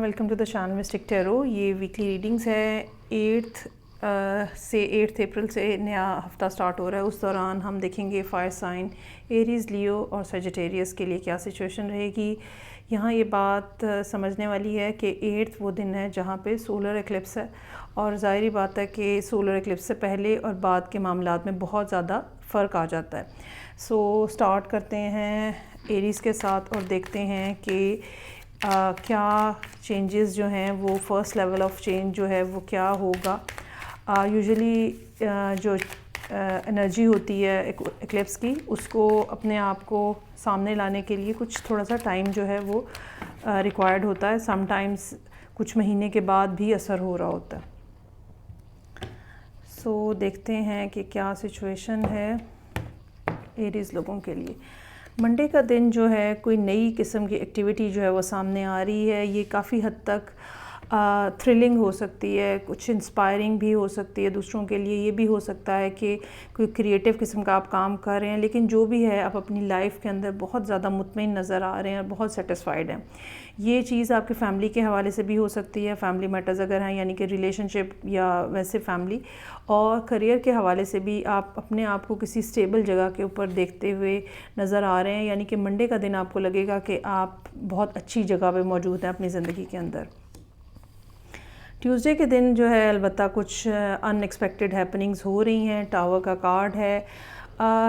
Welcome to the channel Mystic Tarot. ये weekly readings है। 8 अप्रैल से नया हफ्ता स्टार्ट हो रहा है। उस दौरान हम देखेंगे फायर साइन एरीज़, लियो और सजिटेरियस के लिए क्या सिचुएशन रहेगी। यहाँ ये बात समझने वाली है कि 8 वो दिन है जहाँ पे सोलर एक्लिप्स है, और ज़ाहिरी बात है कि सोलर एक्लिप्स से पहले और बाद के मामलात में बहुत ज़्यादा फ़र्क आ जाता है। सो स्टार्ट करते हैं एरीज़ के साथ और देखते हैं कि क्या चेंजेस जो हैं वो फर्स्ट लेवल ऑफ चेंज जो है वो क्या होगा। यूजुअली जो एनर्जी होती है एक्लिप्स की, उसको अपने आप को सामने लाने के लिए कुछ थोड़ा सा टाइम जो है वो रिक्वायर्ड होता है। समटाइम्स कुछ महीने के बाद भी असर हो रहा होता है। सो देखते हैं कि क्या सिचुएशन है एरीज़ लोगों के लिए। मंडे का दिन जो है कोई नई किस्म की एक्टिविटी जो है वो सामने आ रही है। ये काफ़ी हद तक थ्रिलिंग हो सकती है, कुछ इंस्पायरिंग भी हो सकती है दूसरों के लिए। ये भी हो सकता है कि कोई क्रिएटिव किस्म का आप काम कर रहे हैं, लेकिन जो भी है आप अपनी लाइफ के अंदर बहुत ज़्यादा मुतमईन नज़र आ रहे हैं और बहुत सेटिस्फाइड हैं। ये चीज़ आपके फैमिली के हवाले से भी हो सकती है, फैमिली मैटर्स अगर हैं, यानी कि रिलेशनशिप या वैसे फैमिली। और करियर के हवाले से भी आप अपने आप को किसी स्टेबल जगह के ऊपर देखते हुए नज़र आ रहे हैं, यानी कि मंडे का दिन आपको लगेगा कि आप बहुत अच्छी जगह पे मौजूद हैं अपनी ज़िंदगी के अंदर। ट्यूसडे के दिन जो है अलबत्ता कुछ अनएक्सपेक्टेड हैपनिंग्स हो रही हैं। टावर का कार्ड है।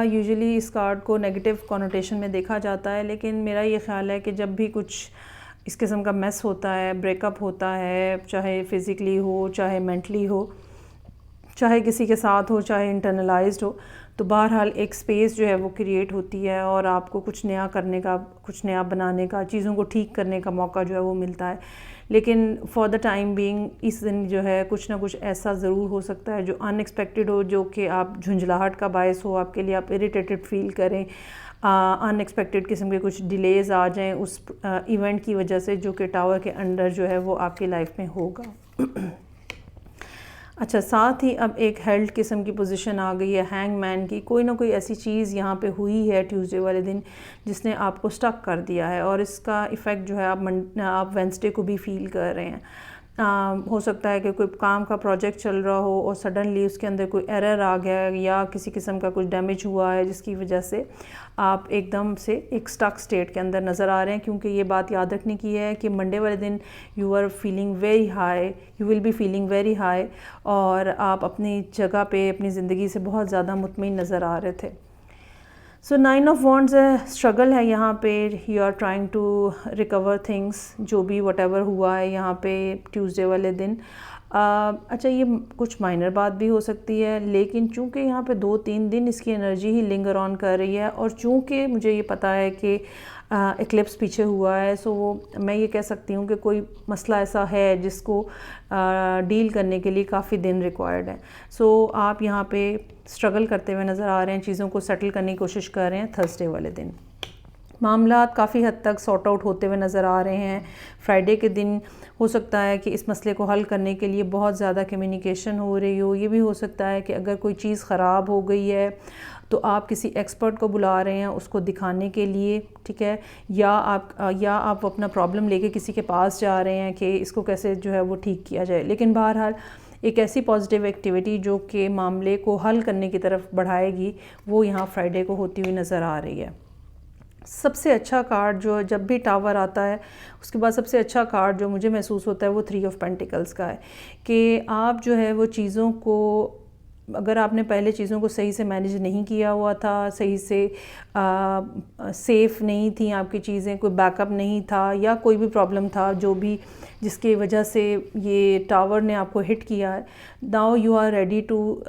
यूजुअली इस कार्ड को नेगेटिव कॉनोटेशन में देखा जाता है, लेकिन मेरा ये ख़्याल है कि जब भी कुछ इस किस्म का मेस होता है, ब्रेकअप होता है, चाहे फ़िज़िकली हो, चाहे मेंटली हो, चाहे किसी के साथ हो, चाहे इंटरनलाइज्ड हो, तो बहरहाल एक स्पेस जो है वो क्रिएट होती है और आपको कुछ नया करने का, कुछ नया बनाने का, चीज़ों को ठीक करने का मौका जो है वो मिलता है। लेकिन फॉर द टाइम बीइंग इस दिन जो है कुछ ना कुछ ऐसा ज़रूर हो सकता है जो अनएक्सपेक्टेड हो, जो कि आप झुंझलाहट का बायस हो आपके लिए, आप इरिटेटेड फील करें, अनएक्सपेक्टेड किस्म के कुछ डिलेज़ आ जाएं उस इवेंट की वजह से, जो कि टावर के अंडर जो है वो आपकी लाइफ में होगा। अच्छा, साथ ही अब एक हेल्ड किस्म की पोजीशन आ गई है हैंगमैन की। कोई ना कोई ऐसी चीज़ यहाँ पे हुई है ट्यूसडे वाले दिन जिसने आपको स्टक कर दिया है, और इसका इफ़ेक्ट जो है आप वेंसडे को भी फील कर रहे हैं। हो सकता है कि कोई काम का प्रोजेक्ट चल रहा हो और सडनली उसके अंदर कोई एरर आ गया है या किसी किस्म का कुछ डैमेज हुआ है, जिसकी वजह से आप एकदम से एक स्टक स्टेट के अंदर नज़र आ रहे हैं। क्योंकि ये बात याद रखने की है कि मंडे वाले दिन you are feeling very high, you will be feeling very high, और आप अपनी जगह पे अपनी ज़िंदगी से बहुत ज़्यादा मुतमईन नज़र आ रहे थे। सो 9 ऑफ वॉन्ड्स स्ट्रगल है यहाँ पे। You are trying to recover things, जो भी वट एवर हुआ है यहाँ पे ट्यूसडे वाले दिन। अच्छा, ये कुछ माइनर बात भी हो सकती है, लेकिन चूँकि यहाँ पे 2-3 दिन इसकी एनर्जी ही लिंगर ऑन कर रही है, और चूँकि मुझे ये पता है कि एक्लिप्स पीछे हुआ है, सो मैं ये कह सकती हूँ कि कोई मसला ऐसा है जिसको डील करने के लिए काफ़ी दिन रिक्वायर्ड है। सो आप यहाँ पे स्ट्रगल करते हुए नज़र आ रहे हैं, चीज़ों को सेटल करने की कोशिश कर रहे हैं। थर्सडे वाले दिन मामलात काफ़ी हद तक सॉर्ट आउट होते हुए नज़र आ रहे हैं। फ्राइडे के दिन हो सकता है कि इस मसले को हल करने के लिए बहुत ज़्यादा कम्युनिकेशन हो रही हो। ये भी हो सकता है कि अगर कोई चीज़ ख़राब हो गई है तो आप किसी एक्सपर्ट को बुला रहे हैं उसको दिखाने के लिए, ठीक है, या आप अपना प्रॉब्लम लेके किसी के पास जा रहे हैं कि इसको कैसे जो है वो ठीक किया जाए। लेकिन बहरहाल एक ऐसी पॉजिटिव एक्टिविटी जो कि मामले को हल करने की तरफ बढ़ाएगी, वो यहाँ फ्राइडे को होती हुई नज़र आ रही है। सबसे अच्छा कार्ड जो जब भी टावर आता है उसके बाद सबसे अच्छा कार्ड जो मुझे महसूस होता है वो 3 ऑफ पेंटिकल्स का है, कि आप जो है वो चीज़ों को, अगर आपने पहले चीज़ों को सही से मैनेज नहीं किया हुआ था, सही से सेफ़ नहीं थी आपकी चीज़ें, कोई बैकअप नहीं था, या कोई भी प्रॉब्लम था जो भी जिसकी वजह से ये टावर ने आपको हिट किया है, now you are ready to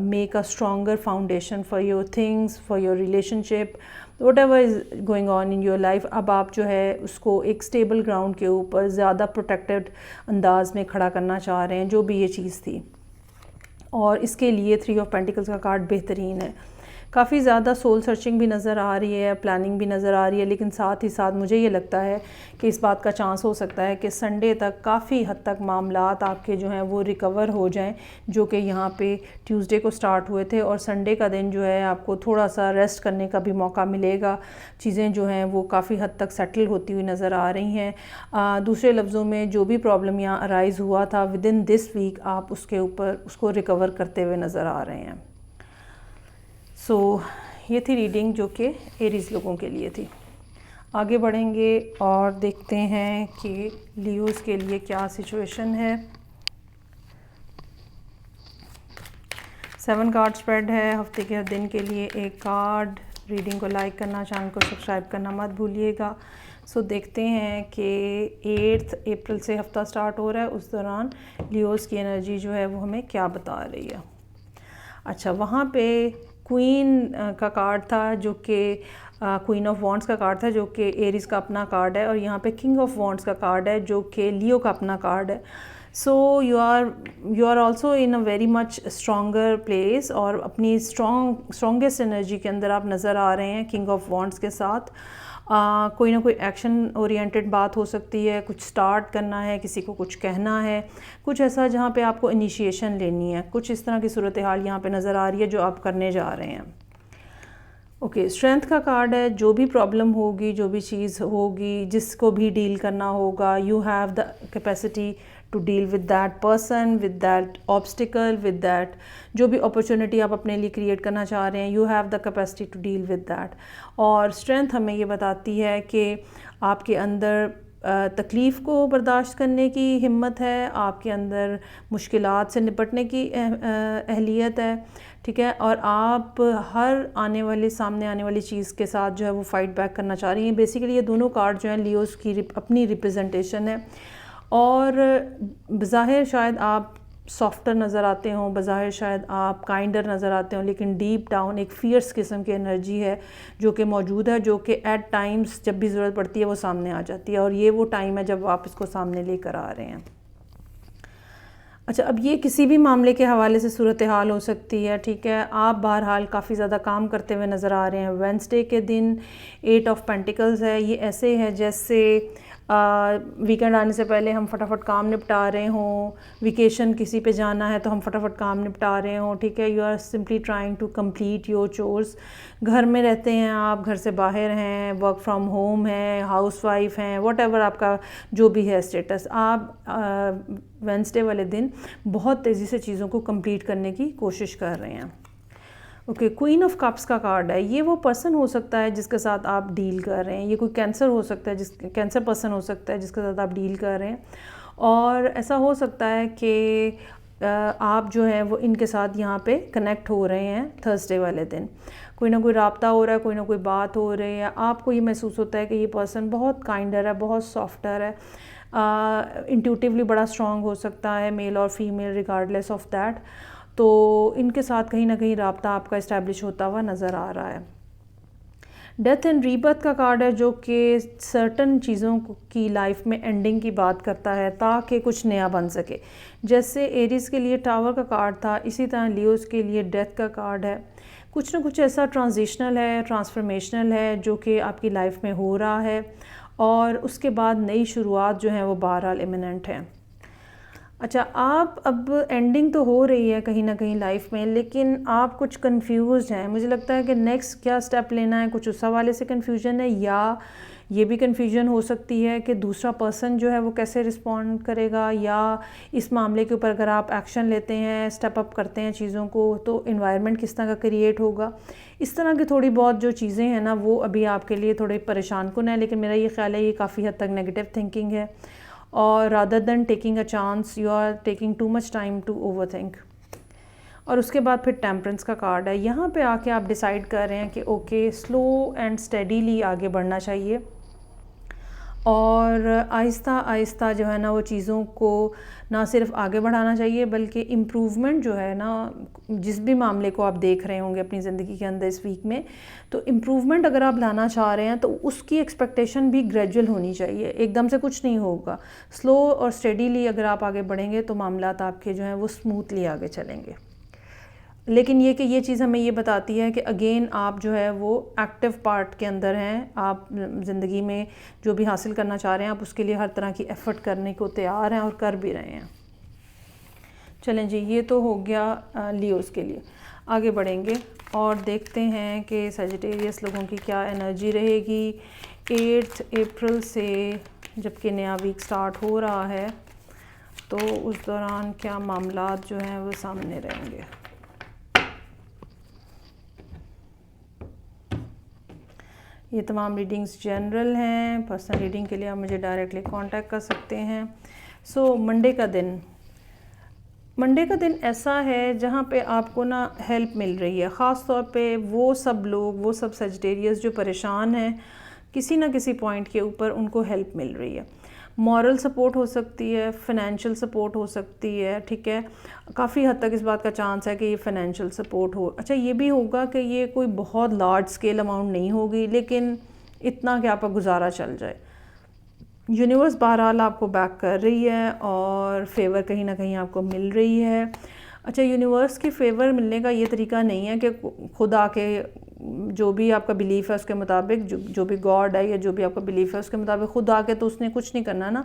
make a stronger foundation for your things, for your relationship, whatever is going on in your life. अब आप जो है उसको एक स्टेबल ग्राउंड के ऊपर ज़्यादा प्रोटेक्टेड अंदाज में खड़ा करना चाह रहे हैं, जो भी ये चीज़ थी, और इसके लिए 3 ऑफ पेंटिकल्स का कार्ड बेहतरीन है। काफ़ी ज़्यादा सोल सर्चिंग भी नज़र आ रही है, प्लानिंग भी नज़र आ रही है, लेकिन साथ ही साथ मुझे ये लगता है कि इस बात का चांस हो सकता है कि संडे तक काफ़ी हद तक मामलात आपके जो हैं वो रिकवर हो जाएं, जो कि यहाँ पे ट्यूसडे को स्टार्ट हुए थे। और संडे का दिन जो है आपको थोड़ा सा रेस्ट करने का भी मौका मिलेगा, चीज़ें जो हैं वो काफ़ी हद तक सेटल होती हुई नज़र आ रही हैं। दूसरे लफ्ज़ों में जो भी प्रॉब्लम यहाँ अराइज़ हुआ था विद इन दिस वीक, आप उसके ऊपर उसको रिकवर करते हुए नज़र आ रहे हैं। सो ये थी रीडिंग जो कि एरीज़ लोगों के लिए थी। आगे बढ़ेंगे और देखते हैं कि लियोज़ के लिए क्या सिचुएशन है। 7 कार्ड स्प्रेड है हफ्ते के हर दिन के लिए, एक कार्ड। रीडिंग को लाइक करना, चैनल को सब्सक्राइब करना मत भूलिएगा। सो देखते हैं कि 8 अप्रैल से हफ्ता स्टार्ट हो रहा है, उस दौरान लियोज़ की एनर्जी जो है वो हमें क्या बता रही है। अच्छा, वहाँ पे क्वीन का कार्ड था जो कि क्वीन ऑफ वॉन्ड्स का कार्ड था जो कि एरीज़ का अपना कार्ड है, और यहाँ पे किंग ऑफ वॉन्ड्स का कार्ड है जो कि लियो का अपना कार्ड है। So you are also in a very much stronger place, और अपनी स्ट्रॉन्गेस्ट एनर्जी के अंदर आप नज़र आ रहे हैं किंग ऑफ वॉन्ड्स के साथ। कोई ना कोई एक्शन ओरिएंटेड बात हो सकती है, कुछ स्टार्ट करना है, किसी को कुछ कहना है, कुछ ऐसा जहाँ पे आपको इनिशिएशन लेनी है, कुछ इस तरह की सूरत हाल यहाँ पे नज़र आ रही है जो आप करने जा रहे हैं। ओके, स्ट्रेंथ का कार्ड है। जो भी प्रॉब्लम होगी, जो भी चीज़ होगी, जिसको भी डील करना होगा, you have the capacity to deal with that person, with that obstacle, with that जो भी अपॉर्चुनिटी आप अपने लिए क्रिएट करना चाह रहे हैं, you have the capacity to deal with that. और स्ट्रेंथ हमें ये बताती है कि आपके अंदर तकलीफ़ को बर्दाश्त करने की हिम्मत है, आपके अंदर मुश्किलात से निपटने की अहलियत है, ठीक है, और आप हर सामने आने वाली चीज़ के साथ जो है वो फ़ाइट बैक करना चाह रही हैं। बेसिकली ये दोनों कार्ड जो हैं लियोज़ की अपनी रिप्रेजेंटेशन है, और बज़ाहिर शायद आप सॉफ्टर नज़र आते हों, बज़ाहिर शायद आप काइंडर नज़र आते हों, लेकिन डीप डाउन एक फ़ियर्स किस्म की एनर्जी है जो कि मौजूद है, जो कि एट टाइम्स जब भी ज़रूरत पड़ती है वो सामने आ जाती है, और ये वो टाइम है जब आप इसको सामने लेकर आ रहे हैं। अच्छा, अब ये किसी भी मामले के हवाले से सूरत हाल हो सकती है, ठीक है। आप बहरहाल काफ़ी ज़्यादा काम करते हुए नज़र आ रहे हैं। वेडनेसडे के दिन 8 ऑफ पेंटिकल्स है, ये ऐसे है जैसे वीकेंड आने से पहले हम फटाफट काम निपटा रहे हों, वेकेशन किसी पे जाना है तो हम फटाफट काम निपटा रहे हों, ठीक है। You are simply trying to complete your chores. घर में रहते हैं आप, घर से बाहर हैं, वर्क फ्रॉम होम है, हाउसवाइफ हैं, व्हाटएवर आपका जो भी है स्टेटस, आप वेडनेसडे वाले दिन बहुत तेज़ी से चीज़ों को कंप्लीट करने की कोशिश कर रहे हैं। ओके, क्वीन ऑफ कप्स का कार्ड है। ये वो पर्सन हो सकता है जिसके साथ आप डील कर रहे हैं, ये कोई कैंसर हो सकता है, कैंसर पर्सन हो सकता है जिसके साथ आप डील कर रहे हैं, और ऐसा हो सकता है कि आप जो है वो इनके साथ यहाँ पे कनेक्ट हो रहे हैं थर्सडे वाले दिन। कोई ना कोई राब्ता हो रहा है, कोई ना कोई बात हो रही है, आपको ये महसूस होता है कि ये पर्सन बहुत काइंडर है, बहुत सॉफ्टर है, इंट्यूटिवली बड़ा स्ट्रॉन्ग हो सकता है, मेल और फीमेल रिगार्डलेस ऑफ दैट। तो इनके साथ कहीं ना कहीं राब्ता आपका इस्टेब्लिश होता हुआ नज़र आ रहा है। डेथ एंड रीबर्थ का कार्ड है जो कि सर्टन चीज़ों की लाइफ में एंडिंग की बात करता है ताकि कुछ नया बन सके। जैसे एरीज़ के लिए टावर का कार्ड था, इसी तरह लियोज़ के लिए डेथ का कार्ड है। कुछ ना कुछ ऐसा ट्रांजिशनल है, ट्रांसफॉर्मेशनल है जो कि आपकी लाइफ में हो रहा है, और उसके बाद नई शुरुआत जो है वो बहरहाल इमिनेंट है। अच्छा, आप अब एंडिंग तो हो रही है कहीं ना कहीं लाइफ में, लेकिन आप कुछ कंफ्यूज हैं। मुझे लगता है कि नेक्स्ट क्या स्टेप लेना है, कुछ उस हवाले से कंफ्यूजन है, या ये भी कंफ्यूजन हो सकती है कि दूसरा पर्सन जो है वो कैसे रिस्पॉन्ड करेगा, या इस मामले के ऊपर अगर आप एक्शन लेते हैं, स्टेप अप करते हैं चीज़ों को, तो इन्वायरमेंट किस तरह का क्रिएट होगा। इस तरह की थोड़ी बहुत जो चीज़ें हैं ना वो अभी आपके लिए थोड़े परेशान कुन है, लेकिन मेरा ये ख्याल है ये काफ़ी हद तक नेगेटिव थिंकिंग है, और rather than taking a chance you are taking too much time to overthink. और उसके बाद फिर टेम्परेंस का कार्ड है। यहाँ पे आके आप डिसाइड कर रहे हैं कि ओके, स्लो एंड स्टेडीली आगे बढ़ना चाहिए, और आहिस्ता आहिस्ता जो है ना वो चीज़ों को ना सिर्फ आगे बढ़ाना चाहिए बल्कि इम्प्रूवमेंट जो है ना, जिस भी मामले को आप देख रहे होंगे अपनी ज़िंदगी के अंदर इस वीक में, तो इम्प्रूवमेंट अगर आप लाना चाह रहे हैं तो उसकी एक्सपेक्टेशन भी ग्रेजुअल होनी चाहिए, एकदम से कुछ नहीं होगा। स्लो और स्टेडीली अगर आप आगे बढ़ेंगे तो मामलात आपके जो हैं वो स्मूथली आगे चलेंगे। लेकिन ये कि ये चीज़ हमें ये बताती है कि अगेन आप जो है वो एक्टिव पार्ट के अंदर हैं, आप ज़िंदगी में जो भी हासिल करना चाह रहे हैं आप उसके लिए हर तरह की एफ़र्ट करने को तैयार हैं और कर भी रहे हैं। चलें जी, ये तो हो गया लियोज़ के लिए। आगे बढ़ेंगे और देखते हैं कि सजिटेरियस लोगों की क्या एनर्जी रहेगी 8 अप्रैल से, जबकि नया वीक स्टार्ट हो रहा है, तो उस दौरान क्या मामलात जो हैं वो सामने रहेंगे। ये तमाम रीडिंग्स जनरल हैं। पर्सनल रीडिंग के लिए आप मुझे डायरेक्टली कांटेक्ट कर सकते हैं। सो मंडे का दिन ऐसा है जहाँ पे आपको ना हेल्प मिल रही है, ख़ास तौर पे वो सब लोग, वो सब सजिटेरियस जो परेशान हैं किसी ना किसी पॉइंट के ऊपर, उनको हेल्प मिल रही है। मॉरल सपोर्ट हो सकती है, फ़ाइनेंशियल सपोर्ट हो सकती है, ठीक है। काफ़ी हद तक इस बात का चांस है कि ये फ़ाइनेंशियल सपोर्ट हो। अच्छा, ये भी होगा कि ये कोई बहुत लार्ज स्केल अमाउंट नहीं होगी, लेकिन इतना कि आपका गुजारा चल जाए। यूनिवर्स बहरहाल आपको बैक कर रही है और फेवर कहीं ना कहीं आपको मिल रही है। अच्छा, यूनिवर्स की फ़ेवर मिलने का ये तरीका नहीं है कि खुद आके जो भी आपका बिलीफ है उसके मुताबिक, जो भी गॉड है या जो भी आपका बिलीफ है उसके मुताबिक खुद आके तो उसने कुछ नहीं करना ना।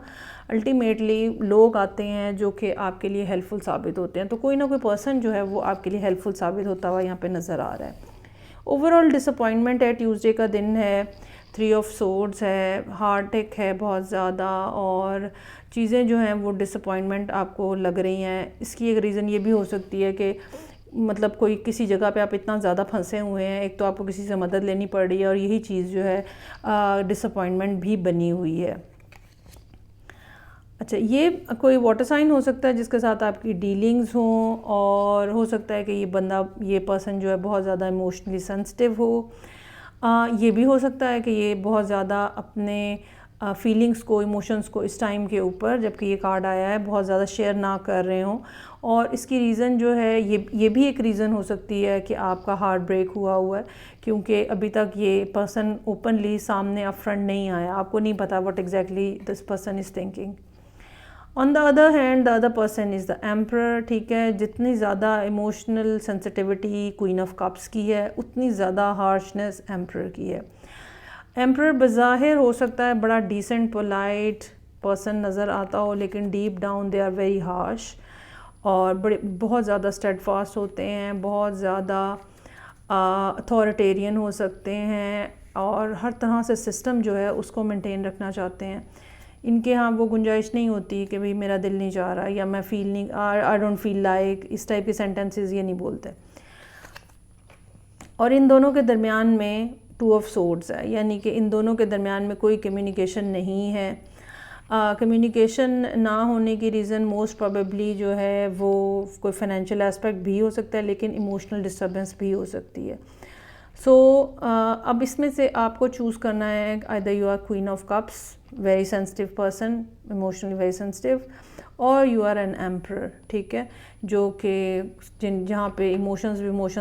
अल्टीमेटली लोग आते हैं जो कि आपके लिए हेल्पफुल साबित होते हैं, तो कोई ना कोई पर्सन जो है वो आपके लिए हेल्पफुल साबित होता हुआ यहाँ पे नज़र आ रहा है। ओवरऑल डिसअपॉइंटमेंट है, ट्यूसडे का दिन है, 3 ऑफ सोर्ड्स है, हार्ट अटैक है बहुत ज़्यादा, और चीज़ें जो हैं वो डिसअपॉइंटमेंट आपको लग रही हैं। इसकी एक रीज़न ये भी हो सकती है कि मतलब कोई किसी जगह पे आप इतना ज़्यादा फंसे हुए हैं, एक तो आपको किसी से मदद लेनी पड़ रही है और यही चीज़ जो है डिसअपॉइंटमेंट भी बनी हुई है। अच्छा, ये कोई वाटर साइन हो सकता है जिसके साथ आपकी डीलिंग्स हों, और हो सकता है कि ये पर्सन जो है बहुत ज़्यादा इमोशनली सेंसिटिव हो। ये भी हो सकता है कि ये बहुत ज़्यादा अपने फीलिंग्स को, इमोशंस को इस टाइम के ऊपर, जबकि ये कार्ड आया है, बहुत ज़्यादा शेयर ना कर रहे हों। और इसकी रीज़न जो है ये भी एक रीज़न हो सकती है कि आपका हार्ट ब्रेक हुआ है, क्योंकि अभी तक ये पर्सन ओपनली सामने अपफ्रंट नहीं आया, आपको नहीं पता what exactly this person is thinking. On the other hand the other person is the emperor, ठीक है। जितनी ज़्यादा emotional sensitivity queen of cups की है, उतनी ज़्यादा हार्शनेस एम्परर की है। एम्परर बज़ाहिर हो सकता है बड़ा डिसेंट पोलाइट पर्सन नज़र आता हो, लेकिन deep down they are very harsh और बहुत ज़्यादा स्टेडफास्ट होते हैं, बहुत ज़्यादा अथॉरिटेरियन हो सकते हैं, और हर तरह से सिस्टम जो है उसको मेंटेन रखना चाहते हैं। इनके यहाँ वो गुंजाइश नहीं होती कि भाई मेरा दिल नहीं चाह रहा, या मैं फील नहीं, आई डोंट फील लाइक, इस टाइप के सेंटेंसेस ये नहीं बोलते। और इन दोनों के दरमियान में 2 ऑफ सोर्ड्स है, यानी कि इन दोनों के दरमियान में कोई कम्युनिकेशन नहीं है। कम्युनिकेशन ना होने की रीज़न मोस्ट प्रोबेबली जो है वो कोई फाइनेंशियल एस्पेक्ट भी हो सकता है, लेकिन इमोशनल डिस्टर्बेंस भी हो सकती है। सो अब इसमें से आपको चूज़ करना है, either you are Queen of Cups, very sensitive person, emotionally very sensitive, और यू आर एन एम्परर, ठीक है, जो कि जहाँ पे इमोशंस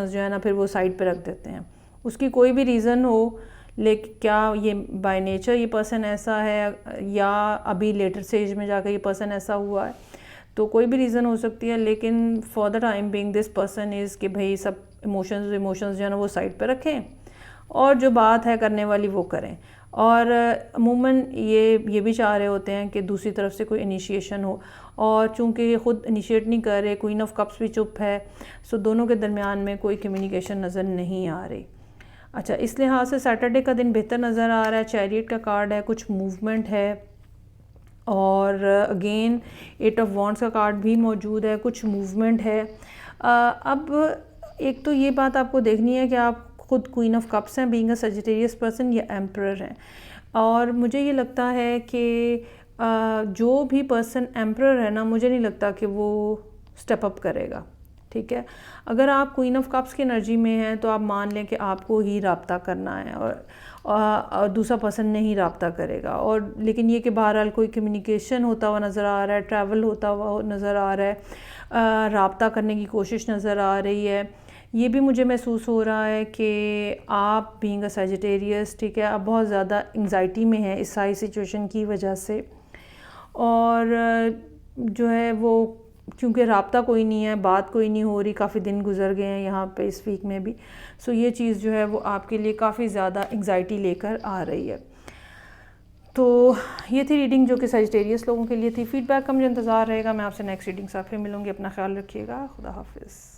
जो है ना फिर वो साइड पे रख देते हैं। उसकी कोई भी रीज़न हो, लेकिन क्या ये बाय नेचर ये पर्सन ऐसा है, या अभी लेटर स्टेज में जाकर ये पर्सन ऐसा हुआ है, तो कोई भी रीज़न हो सकती है। लेकिन for the time being this person is कि भाई सब इमोशंस जो है ना वो साइड पे रखें, और जो बात है करने वाली वो करें। और अमूमन ये भी चाह रहे होते हैं कि दूसरी तरफ से कोई इनिशिएशन हो, और चूंकि ये ख़ुद इनिशिएट नहीं कर रहे, क्वीन ऑफ कप्स भी चुप है, सो दोनों के दरमियान में कोई कम्युनिकेशन नज़र नहीं आ रही। अच्छा, इस लिहाज से सैटरडे का दिन बेहतर नज़र आ रहा है। चैरियट का कार्ड है, कुछ मूवमेंट है, और अगेन 8 ऑफ वॉन्ड्स का कार्ड भी मौजूद है, कुछ मूवमेंट है। अब एक तो ये बात आपको देखनी है कि आप खुद क्वीन ऑफ कप्स हैं, बीइंग अ सजिटेरियस पर्सन, या एम्परर हैं। और मुझे ये लगता है कि जो भी पर्सन एम्परर है ना, मुझे नहीं लगता कि वो स्टेप अप करेगा, ठीक है। अगर आप क्वीन ऑफ कप्स की एनर्जी में हैं तो आप मान लें कि आपको ही राब्ता करना है, और दूसरा पर्सन नहीं राब्ता करेगा। और लेकिन ये कि बहरहाल कोई कम्युनिकेशन होता हुआ नज़र आ रहा है, ट्रैवल होता हुआ नज़र आ रहा है, राब्ता करने की कोशिश नज़र आ रही है। ये भी मुझे महसूस हो रहा है कि आप बीइंग अ सजिटेरियस, ठीक है, आप बहुत ज़्यादा एंग्जाइटी में हैं इस सारी सिचुएशन की वजह से, और जो है वो क्योंकि राब्ता कोई नहीं है, बात कोई नहीं हो रही, काफ़ी दिन गुजर गए हैं यहाँ पे इस वीक में भी। सो ये चीज़ जो है वो आपके लिए काफ़ी ज़्यादा एंग्जाइटी लेकर आ रही है। तो ये थी रीडिंग जो कि सजिटेरियस लोगों के लिए थी। फीडबैक का मुझे इंतज़ार रहेगा। मैं आपसे नेक्स्ट रीडिंग साथ फिर मिलूँगी। अपना ख्याल रखिएगा। खुदा हाफिज़।